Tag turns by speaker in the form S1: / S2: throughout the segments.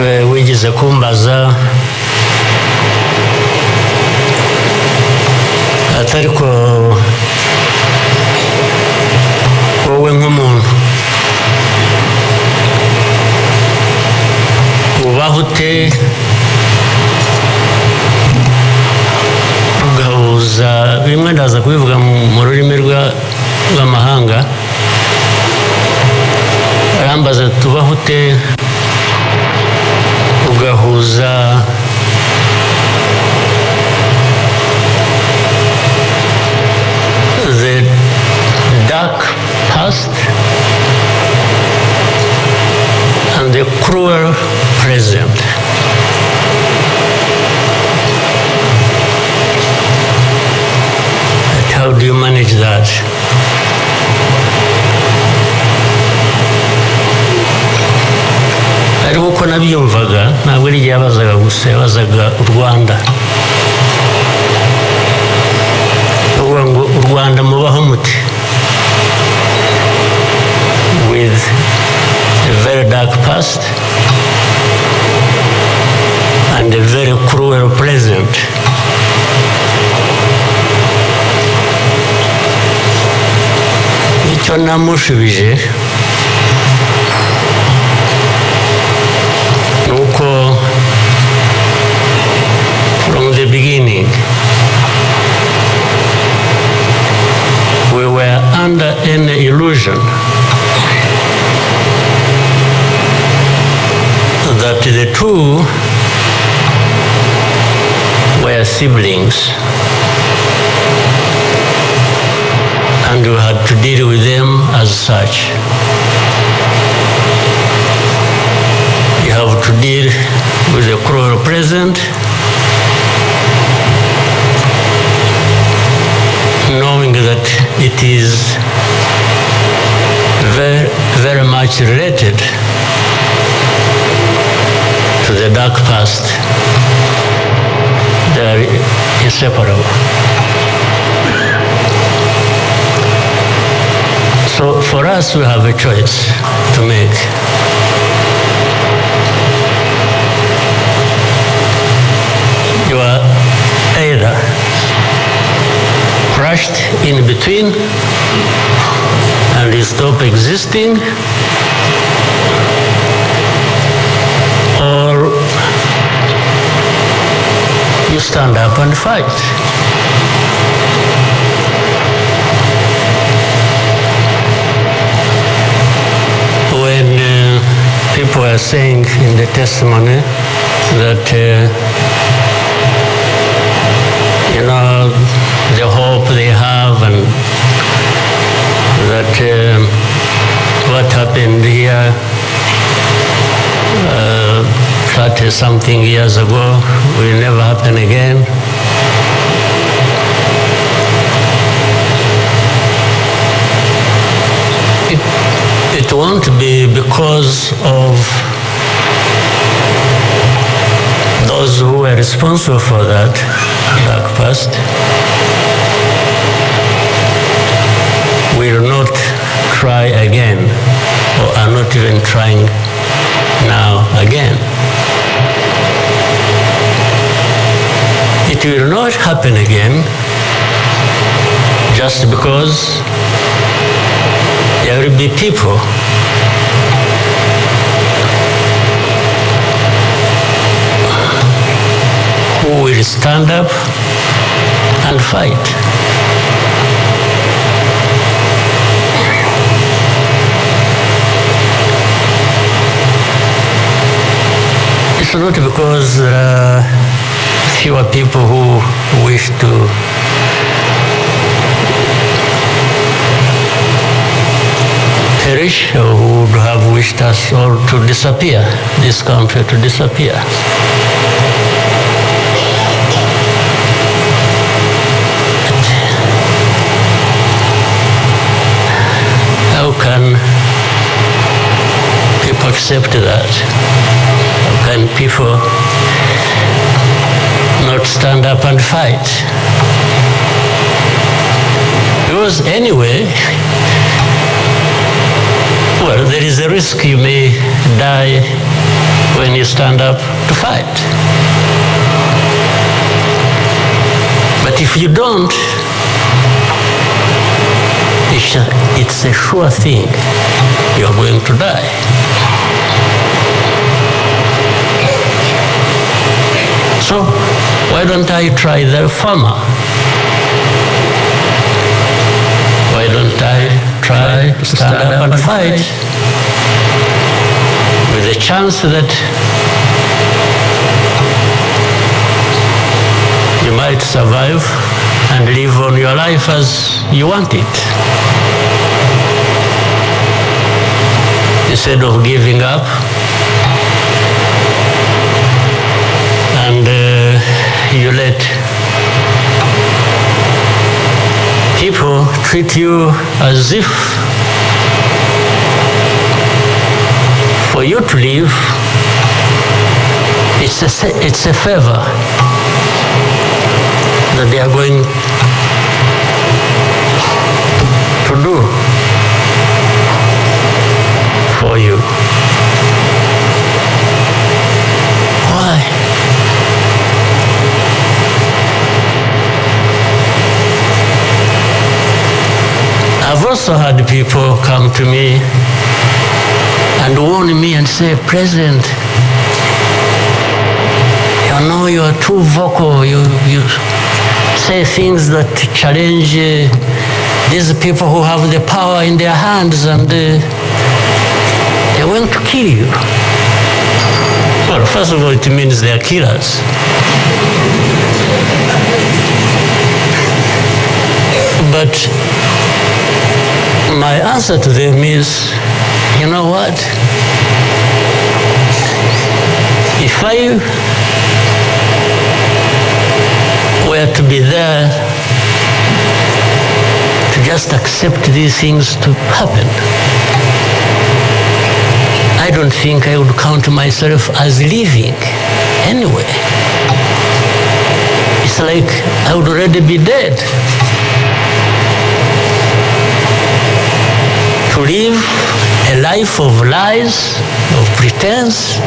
S1: wigeze kumbaza atari ko wowe nk'umuntu ubaho ute ugahuza bimwe ndaza kubivuga mu rurimi rw'amahanga arambaza tubaho ute ugahuza the dark past and the cruel present. But how do you manage that? Ariko uko nabyumvaga ntabwo ari igihe yabazaga gusa yabazaga u Rwanda uvuga ngo u Rwanda mubaho muti with a very dark past and a very cruel present. Icyo namushubije nuko from the beginning we were under an illusion that the two were siblings and we had to deal with them as such. You have to deal with the cruel present, knowing that it is very, very much related to the dark past. They are inseparable. So for us, we have a choice to make. You are either crushed in between and you stop existing, or you stand up and fight. When people are saying in the testimony that you know, the hope they have and that what happened here 30-something years ago will never happen again. It won't be because of those who were responsible for that dark past. Will not try again, or are not even trying now again. It will not happen again just because there will be people who will stand up and fight. It's not because there are fewer people who wish to perish or who would have wished us all to disappear, this country to disappear. How can people accept that? How can people not stand up and fight? Because anyway, well, there is a risk you may die when you stand up to fight. But if you don't, it's a sure thing you're going to die. So why don't I try the former? Why don't I try to stand up and fight with the chance that you might survive and live on your life as you want it, instead of giving up and you let people treat you as if for you to live it's a favor that they are going to do for you. Why? I've also had people come to me and warn me and say, President, you know you are too vocal, you say things that challenge these people who have the power in their hands, and they want to kill you. Well, first of all, it means they are killers. But my answer to them is, you know what? If I were to be there to just accept these things to happen, I don't think I would count myself as living anyway. It's like I would already be dead. To live a life of lies, of pretense,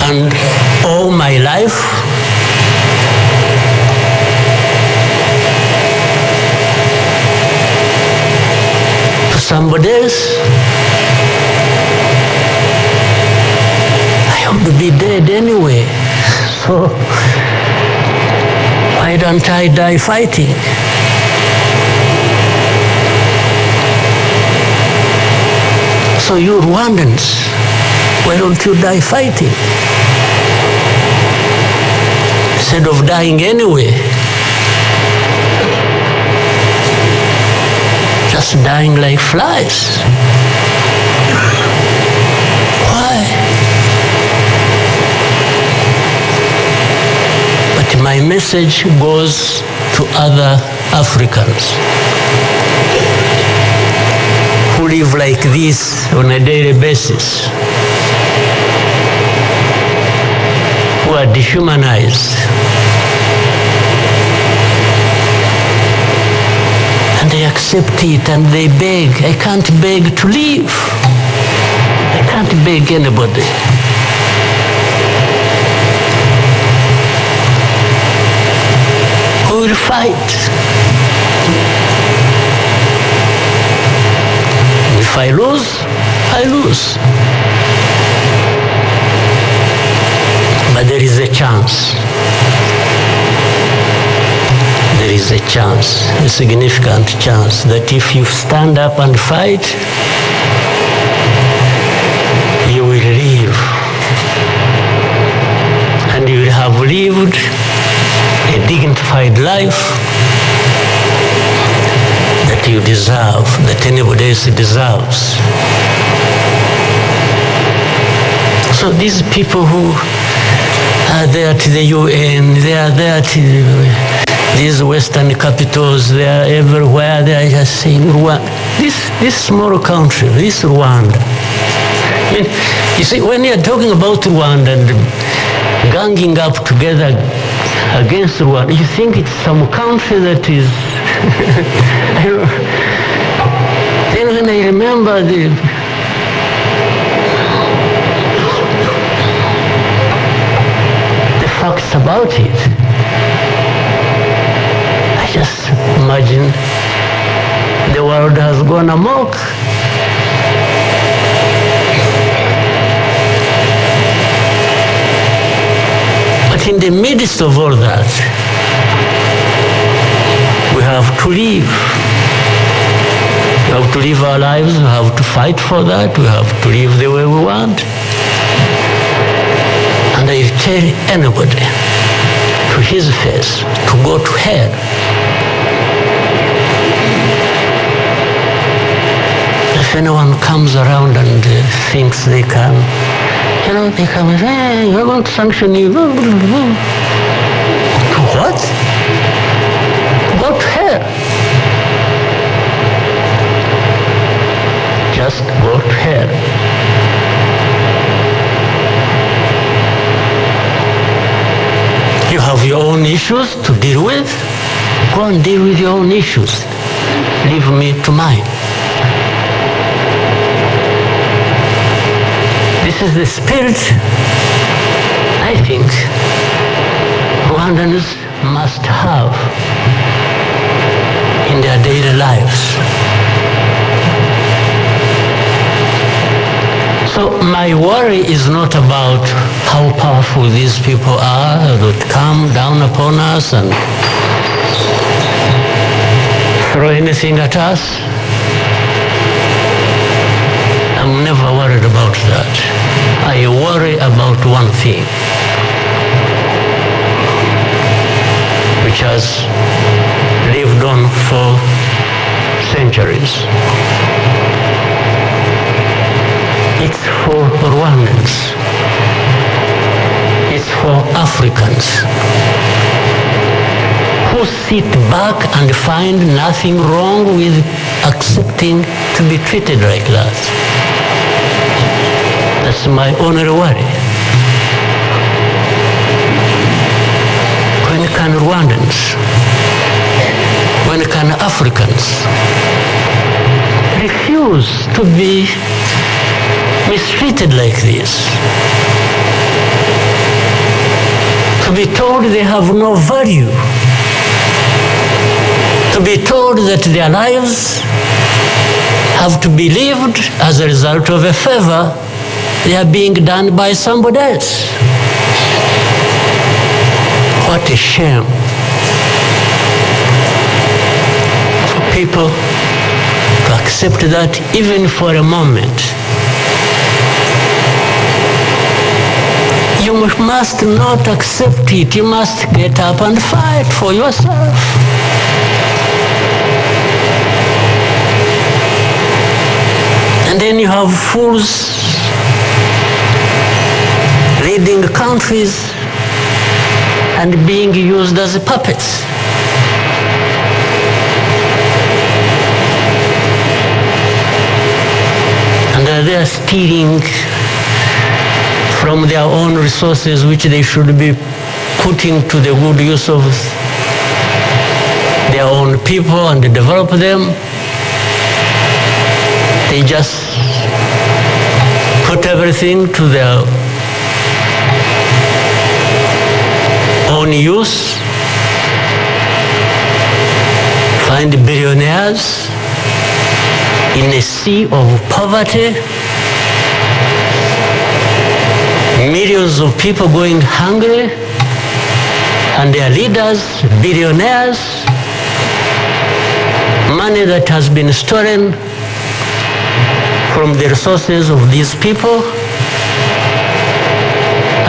S1: and all my life to somebody else, I would be dead anyway. So why don't I die fighting? So you Rwandans, why don't you die fighting? Instead of dying anyway. Just dying like flies. Why? But my message goes to other Africans who live like this on a daily basis, who are dehumanized, and they accept it and they beg. I can't beg to live. I can't beg anybody. We will fight. If I lose, I lose. But there is a chance. There is a chance, a significant chance, that if you stand up and fight, you will live. And you will have lived a dignified life that you deserve, that anybody else deserves. So these people who are there to the UN, they are there to these Western capitals, they are everywhere, they are just saying, Rwanda, this small country, this Rwanda. I mean, you see, when you're talking about Rwanda and ganging up together against Rwanda, you think it's some country that is, they remember the facts about it. I just imagine the world has gone amok. But in the midst of all that, we have to live. We have to live our lives, we have to fight for that, we have to live the way we want. And I tell anybody to his face to go to hell. If anyone comes around and thinks they can, they come and say, hey, we're going to sanction you. What? Go to hell. Just go to hell. You have your own issues to deal with. Go and deal with your own issues. Leave me to mine. This is the spirit I think Rwandans must have in their daily lives. So my worry is not about how powerful these people are that come down upon us and throw anything at us. I'm never worried about that. I worry about one thing, which has lived on for centuries. It's for Rwandans. It's for Africans who sit back and find nothing wrong with accepting to be treated like that. That's my only worry. When can Rwandans, when can Africans refuse to be mistreated like this? To be told they have no value. To be told that their lives have to be lived as a result of a favor they are being done by somebody else. What a shame for people to accept that even for a moment. You must not accept it. You must get up and fight for yourself. And then you have fools leading countries and being used as puppets. And they are stealing from their own resources, which they should be putting to the good use of their own people and develop them. They just put everything to their own use, find billionaires in a sea of poverty, millions of people going hungry, and their leaders, billionaires, money that has been stolen from the resources of these people.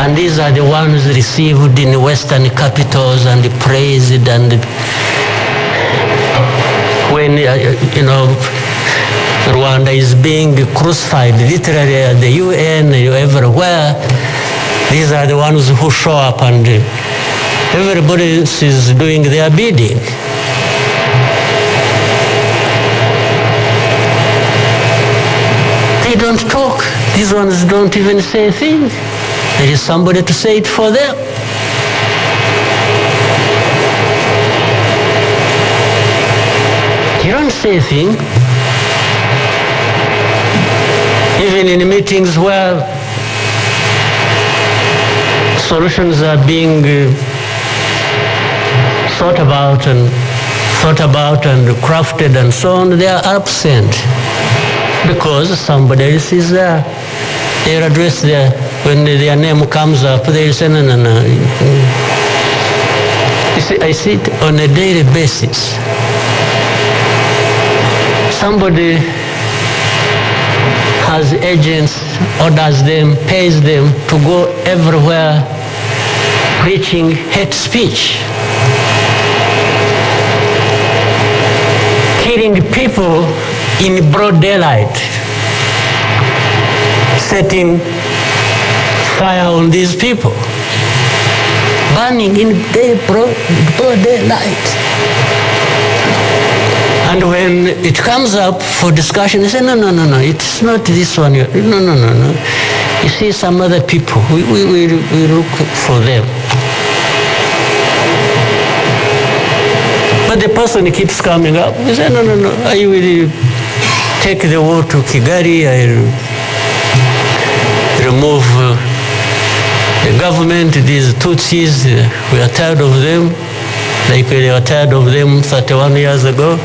S1: And these are the ones received in Western capitals and praised, and when, Rwanda is being crucified literally at the UN, everywhere, these are the ones who show up and everybody is doing their bidding. They don't talk. These ones don't even say a thing. There is somebody to say it for them. You don't say a thing. Even in meetings where solutions are being thought about and crafted and so on, they are absent because somebody else is there. They'll address when their name comes up, they'll say, no. You see, I see it on a daily basis. Somebody has agents, orders them, pays them to go everywhere preaching hate speech, killing people in broad daylight, setting fire on these people, burning in broad daylight. And when it comes up for discussion, they say, no, it's not this one. No. You see, some other people, we look for them. But the person keeps coming up. We say, no, I will take the war to Kigali, I'll remove the government, these Tutsis, we are tired of them, like we were tired of them 31 years ago.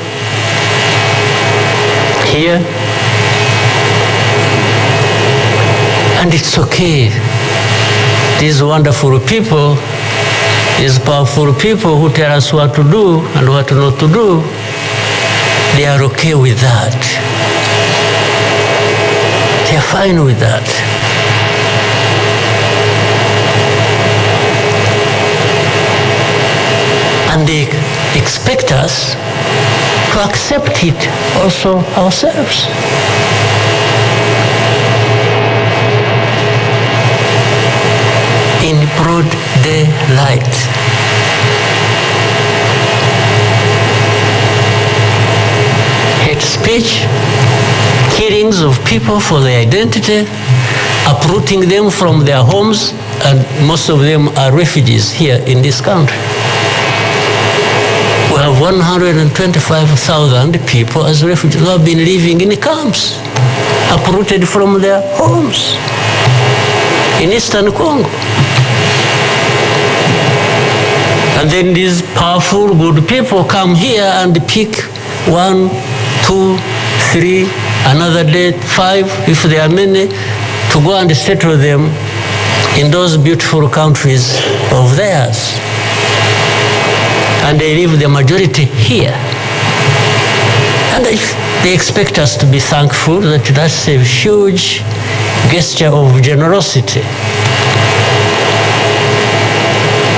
S1: Here, and it's okay. These wonderful people, these powerful people who tell us what to do and what not to do, they are okay with that. They are fine with that. And they expect us to accept it also ourselves. In broad daylight. Hate speech, killings of people for their identity, uprooting them from their homes, and most of them are refugees here in this country. We have 125,000 people as refugees who have been living in camps, uprooted from their homes in Eastern Congo. And then these powerful, good people come here and pick 1, 2, 3, another day 5, if there are many, to go and settle them in those beautiful countries of theirs. And they leave the majority here. And they expect us to be thankful that that's a huge gesture of generosity.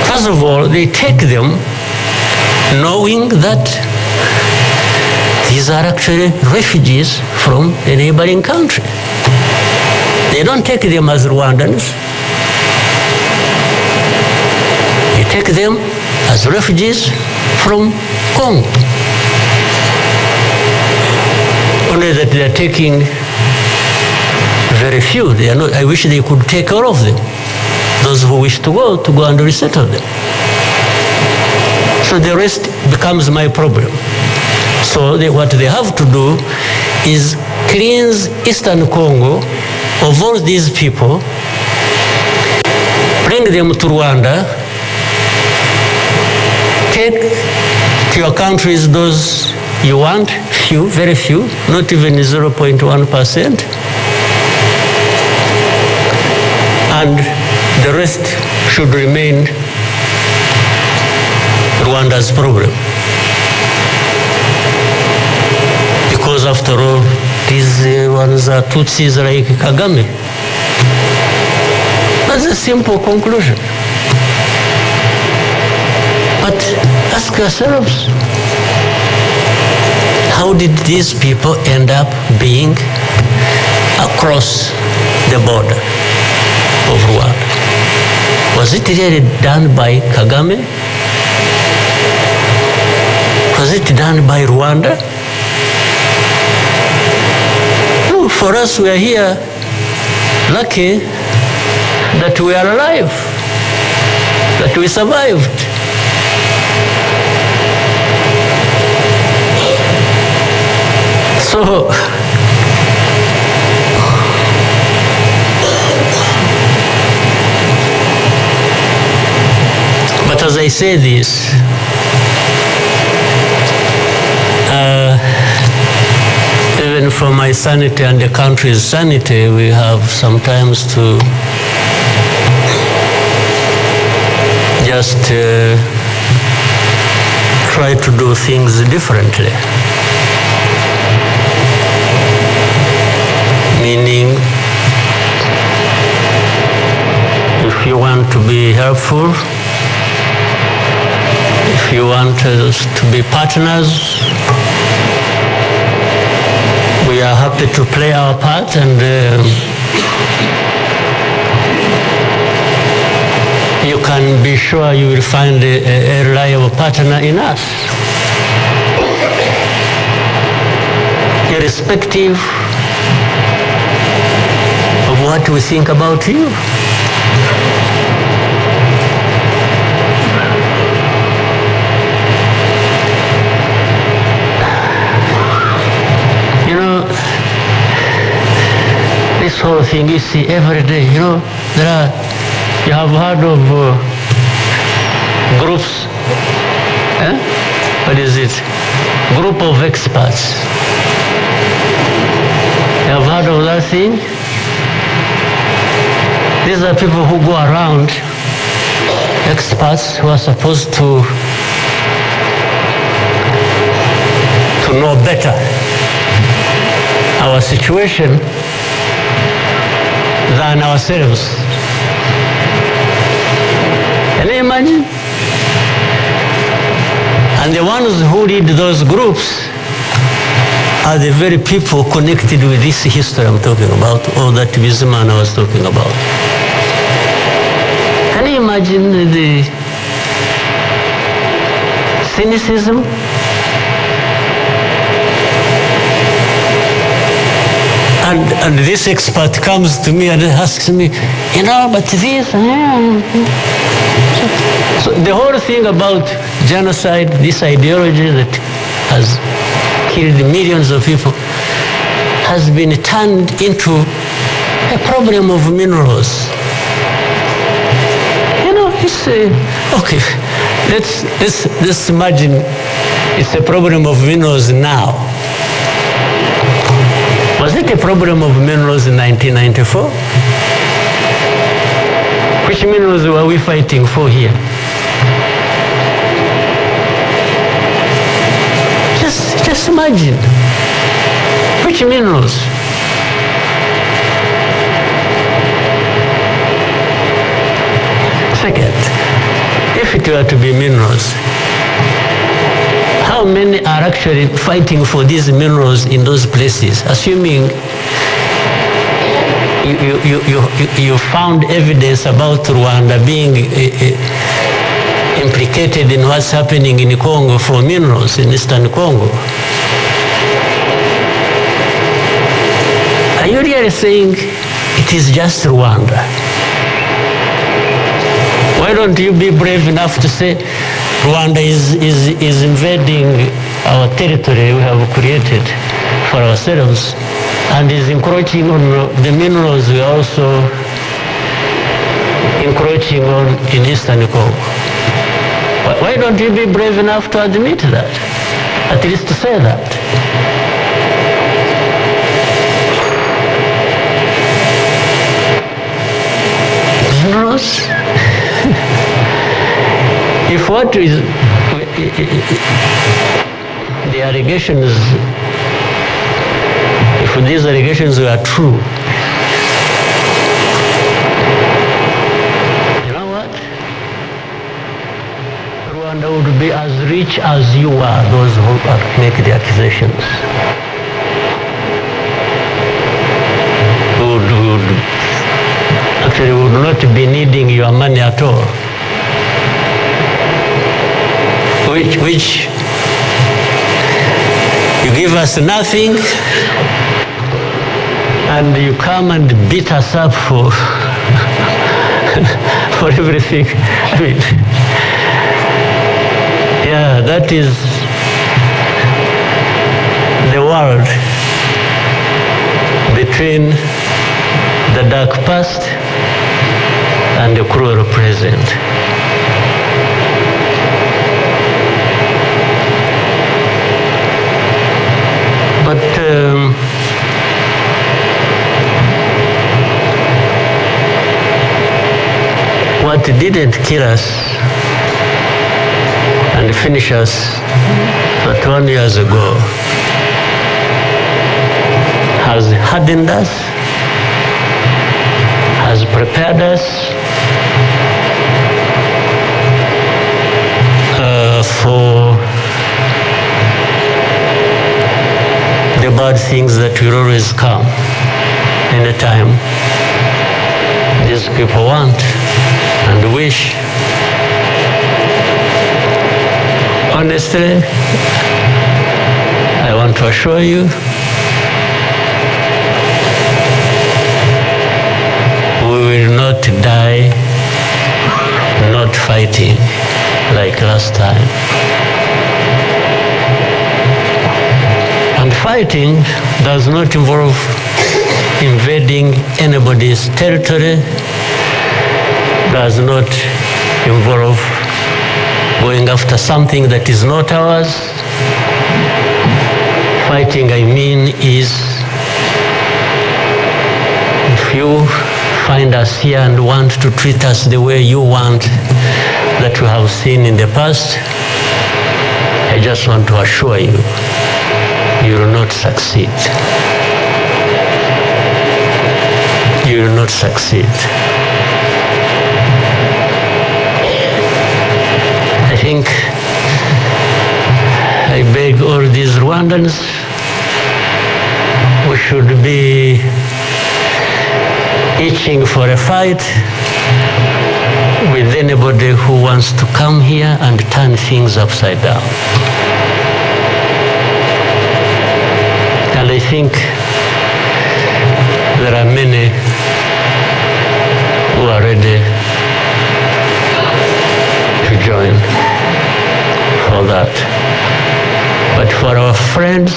S1: First of all, they take them knowing that these are actually refugees from a neighboring country. They don't take them as Rwandans. They take them as refugees from Congo. Only that they are taking very few. They are not, I wish they could take all of them. Those who wish to go and resettle them. So the rest becomes my problem. So what they have to do is cleanse Eastern Congo of all these people, bring them to Rwanda, take to your countries those you want, few, very few, not even 0.1%, and the rest should remain Rwanda's problem. Because after all, these ones are Tutsis like KAGAME. That's a simple conclusion. But ask yourselves, how did these people end up being across the border of Rwanda? Was it really done by KAGAME? Was it done by Rwanda? No, for us, we are here lucky that we are alive, that we survived. So say this, even for my sanity and the country's sanity, we have sometimes to just try to do things differently. Meaning, if you want to be helpful, if you want us to be partners, we are happy to play our part, and you can be sure you will find a reliable partner in us, irrespective of what we think about you. You know, this whole thing you see every day, you know, you have heard of groups, what is it? Group of experts. You have heard of that thing? These are people who go around, experts who are supposed to know better our situation than ourselves. Can you imagine? And the ones who lead those groups are the very people connected with this history I'm talking about, or that Bizimana was talking about. Can you imagine the cynicism? And this expert comes to me and asks me, you know, but this, So the whole thing about genocide, this ideology that has killed millions of people, has been turned into a problem of minerals. You know, it's okay. Let's imagine it's a problem of minerals now. Was it a problem of minerals in 1994? Which minerals were we fighting for here? Just imagine. Which minerals? Second, if it were to be minerals, how many are actually fighting for these minerals in those places, assuming you found evidence about Rwanda being implicated in what's happening in Congo for minerals in Eastern Congo? Are you really saying it is just Rwanda? Why don't you be brave enough to say Rwanda is invading our territory we have created for ourselves and is encroaching on the minerals we are also encroaching on in Eastern Congo? Why don't you be brave enough to admit that? At least to say that. Minerals? If what is the allegations, if these allegations were true, you know what? Rwanda would be as rich as you are, those who make the accusations. Actually would not be needing your money at all. Which you give us nothing and you come and beat us up for for everything. I mean, yeah, that is the world between the dark past and the cruel present. what didn't kill us and finish us 21 years ago has hardened us, has prepared us for the bad things that will always come in a time these people want and wish. Honestly, I want to assure you, we will not die not fighting like last time. And fighting does not involve invading anybody's territory, does not involve going after something that is not ours. Fighting, I mean, is if you find us here and want to treat us the way you want that you have seen in the past, I just want to assure you, you will not succeed. You will not succeed. I think I beg all these Rwandans, we should be itching for a fight with anybody who wants to come here and turn things upside down. And I think there are many who are ready to join for that. But for our friends,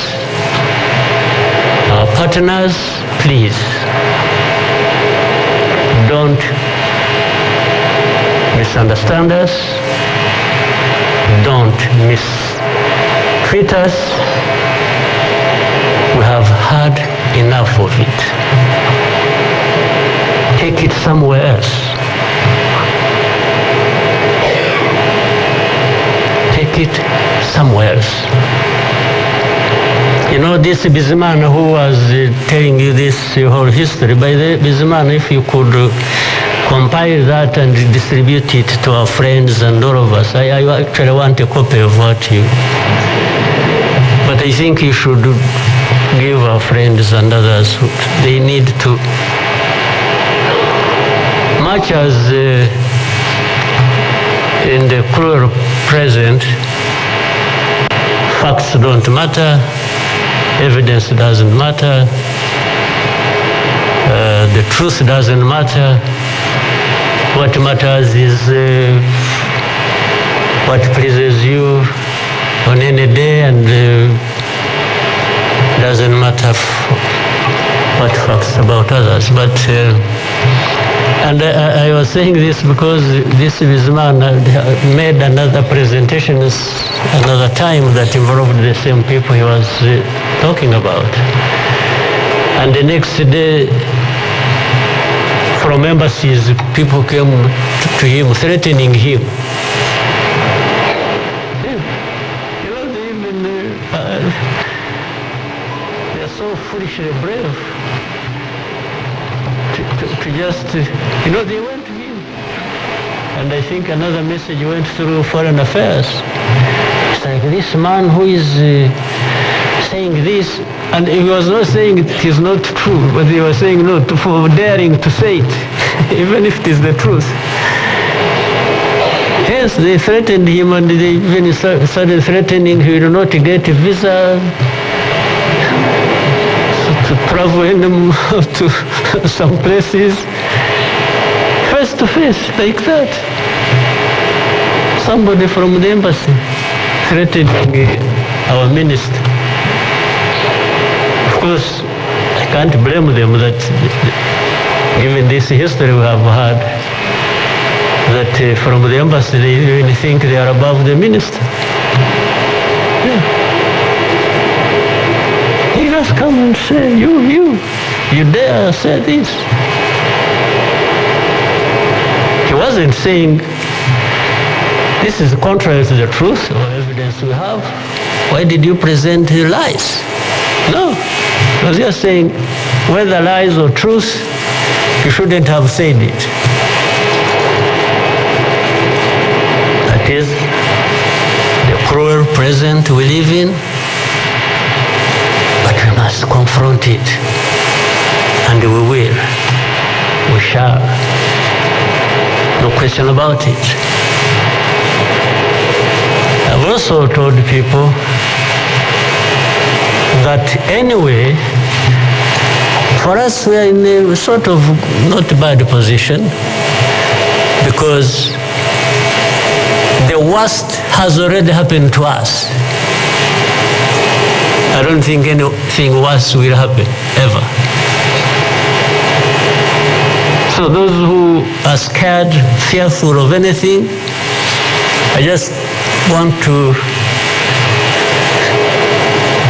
S1: our partners, please, don't misunderstand us, don't mistreat us. We have had enough of it. Take it somewhere else. Take it somewhere else. You know, this Bizimana who was telling you this whole history, by the Bizimana, if you could compile that and distribute it to our friends and all of us, I actually want a copy of what you... But I think you should give our friends and others, they need to, much as in the cruel present, facts don't matter, evidence doesn't matter, the truth doesn't matter. What matters is what pleases you on any day, and doesn't matter what facts about others. But and I was saying this because this man made another presentation another time that involved the same people he was talking about. And the next day, from embassies, people came to him threatening him. You know, they even they're so foolishly brave to just, you know, they went to him. And I think another message went through Foreign Affairs. It's like this man who is saying this, and he was not saying it is not true, but he was saying no for daring to say it, even if it is the truth. Yes, they threatened him, and they even started threatening he will not get a visa to travel to some places, face to face, like that. Somebody from the embassy threatened our minister. Of course, I can't blame them that, given this history we have had, that from the embassy they really think they are above the minister. Yeah. He just come and say, you dare say this. He wasn't saying, this is contrary to the truth or evidence we have. Why did you present the lies? No, he was just saying, whether lies or truth, you shouldn't have said it. That is the cruel present we live in, but we must confront it, and we will. We shall. No question about it. I've also told people that anyway, for us we are in a sort of not bad position, because the worst has already happened to us. I don't think anything worse will happen, ever. So those who are scared, fearful of anything, I just want to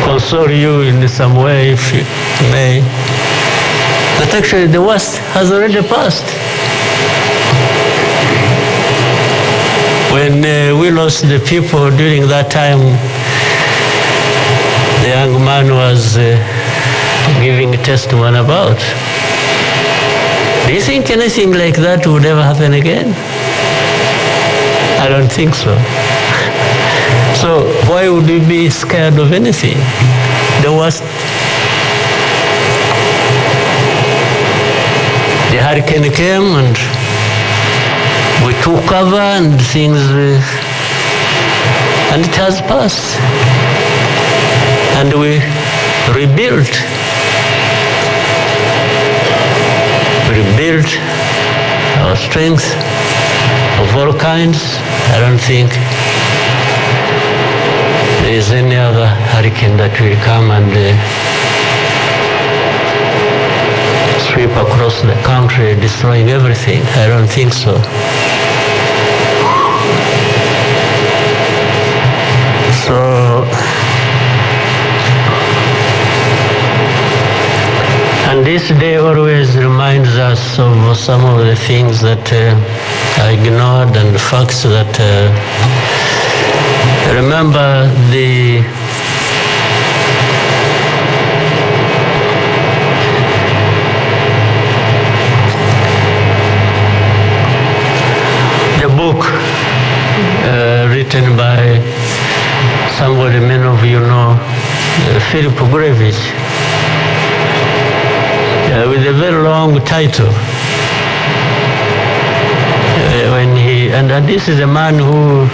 S1: console you in some way, if you may, that actually the worst has already passed. When we lost the people during that time, the young man was giving a testimony about. Do you think anything like that would ever happen again? I don't think so. So why would we be scared of anything? The worst. The hurricane came and we took cover and things, and it has passed. And we rebuilt. We rebuilt our strength of all kinds. I don't think there is any other hurricane that will come and sweep across the country, destroying everything. I don't think so. So, and this day always reminds us of some of the things that I ignored and the facts that remember the book written by somebody many of you know, Philip Grevich, with a very long title. And this is a man who,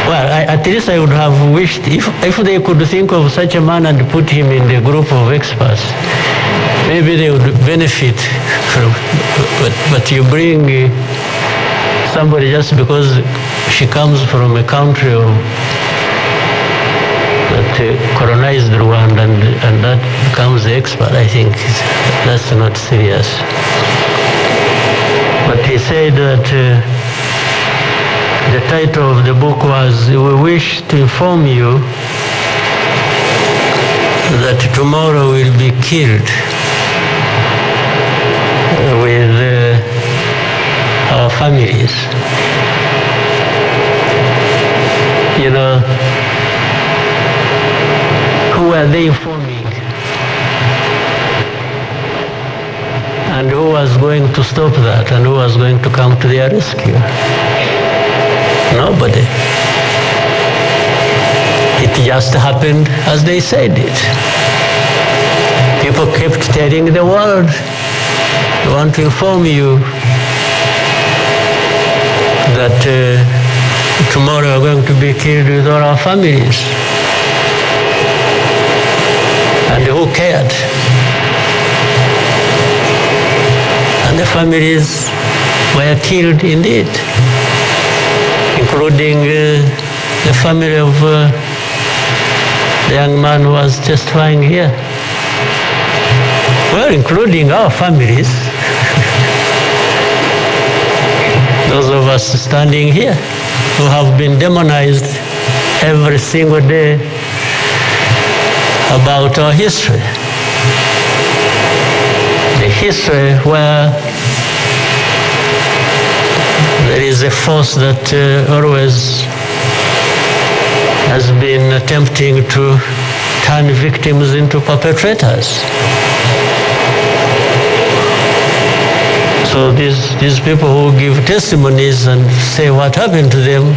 S1: well, at least I would have wished if they could think of such a man and put him in the group of experts, maybe they would benefit from, but you bring somebody just because she comes from a country that colonized Rwanda and that becomes the expert. I think that's not serious. But he said that the title of the book was, "We wish to inform you that tomorrow will be killed with our families." You know, who are they informing? And who was going to stop that? And who was going to come to their rescue? Nobody. It just happened as they said it. People kept telling the world, "We want to inform you that tomorrow we're going to be killed with all our families." And who cared? And the families were killed indeed, including the family of the young man who was testifying here. Well, including our families, those of us standing here who have been demonized every single day about our history. The history where there is a force that always has been attempting to turn victims into perpetrators. So these people who give testimonies and say what happened to them,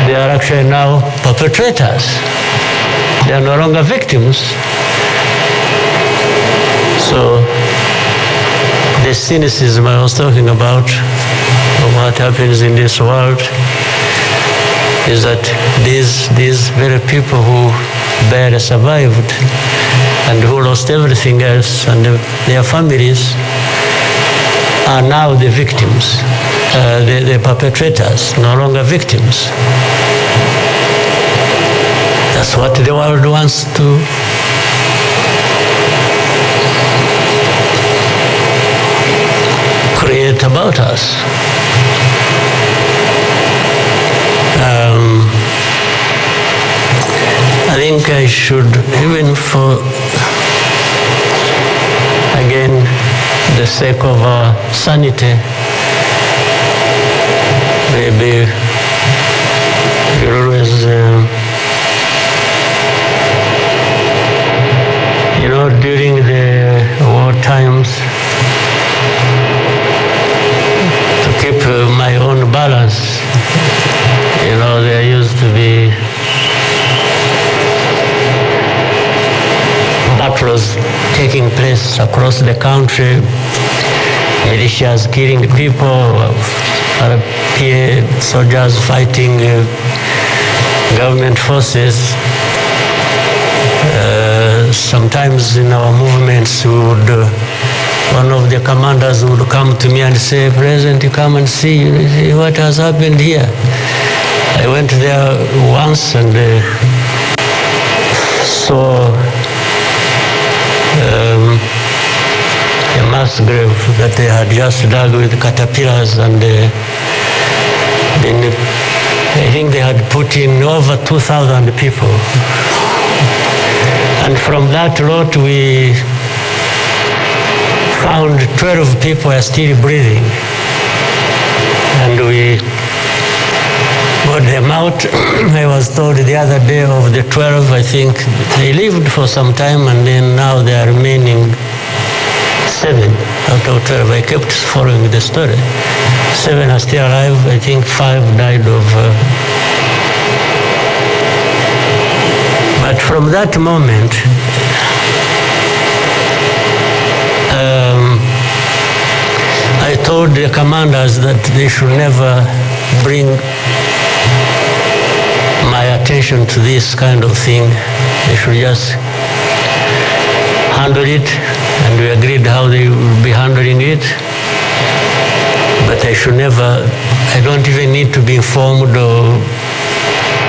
S1: they are actually now perpetrators. They are no longer victims. So the cynicism I was talking about of what happens in this world is that these very people who barely survived and who lost everything else and their families are now the victims, the perpetrators, no longer victims. That's what the world wants to create about us. I think I should, even for, again, the sake of our sanity, maybe we always, during the war times, to keep my own balance, there used to be battles taking place across the country, militias killing people, RPA soldiers fighting government forces. Sometimes in our movements, one of the commanders would come to me and say, "President, you come and see what has happened here." I went there once and saw a mass grave that they had just dug with caterpillars, and then I think they had put in over 2,000 people. And from that lot we found 12 people are still breathing, and we got them out. I was told the other day of the 12, I think they lived for some time, and then now they are remaining 7 out of 12. I kept following the story. 7 are still alive. I think 5 died of... But from that moment, I told the commanders that they should never bring my attention to this kind of thing. They should just handle it, and we agreed how they would be handling it. But I should never, I don't even need to be informed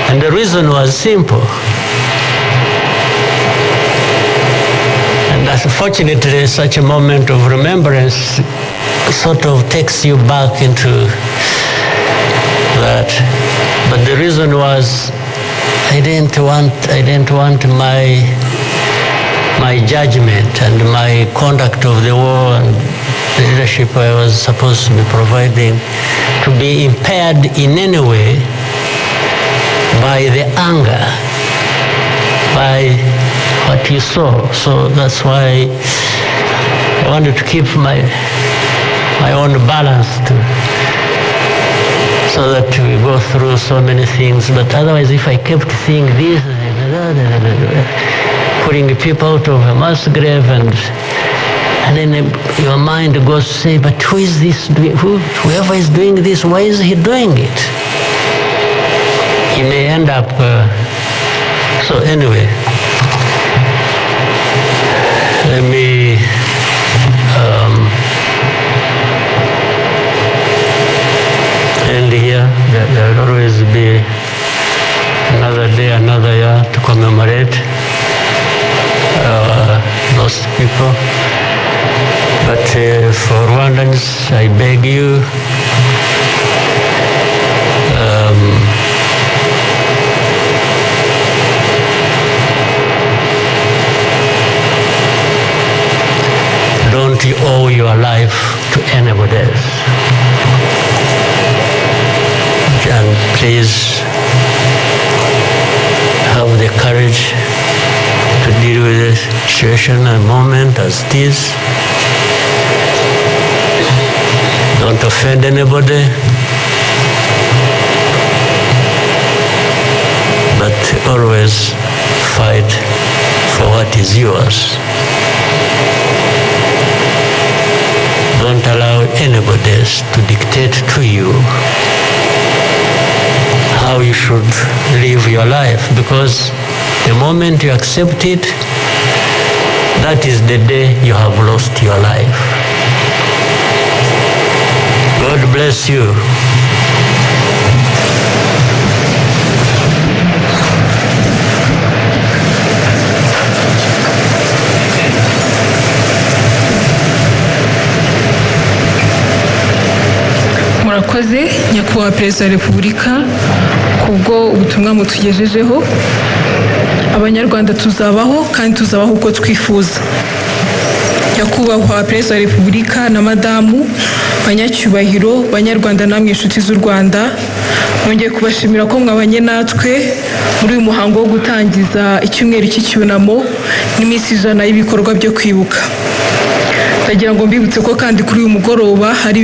S1: and the reason was simple. And unfortunately, such a moment of remembrance sort of takes you back into that. But the reason was I didn't want my judgment and my conduct of the war and the leadership I was supposed to be providing to be impaired in any way by the anger, by what you saw. So that's why I wanted to keep my own balance so that we go through so many things. But otherwise, if I kept seeing this, putting people out of a mass grave, and then your mind goes to say, but who is this doing? Whoever is doing this, why is he doing it? He may end up... So anyway, let me end here. There will always be another day, another year to commemorate lost people. But for Rwandans, I beg you, you owe your life to anybody else. And please have the courage to deal with the situation and moment as this. Don't offend anybody, but always fight for what is yours. Don't allow anybody else to dictate to you how you should live your life, because the moment you accept it, that is the day you have lost your life. God bless you.
S2: Murakoze nyakubahwa Perezida wa Repubulika kubwo ubutumwa mutugejejeho. Abanyarwanda tuzabaho kandi tuzabaho uko twifuza. Nyakubahwa Perezida wa Repubulika na Madamu, banyacyubahiro, banyarwanda namwe inshuti z'u Rwanda, nongeye kubashimira ko mwabanye natwe muri uyu muhango wo gutangiza icyumweru cy'icyunamo n'iminsi 100 y'ibikorwa byo kwibuka. Ndagira ngo mbibutse ko kandi kuri uyu mugoroba hari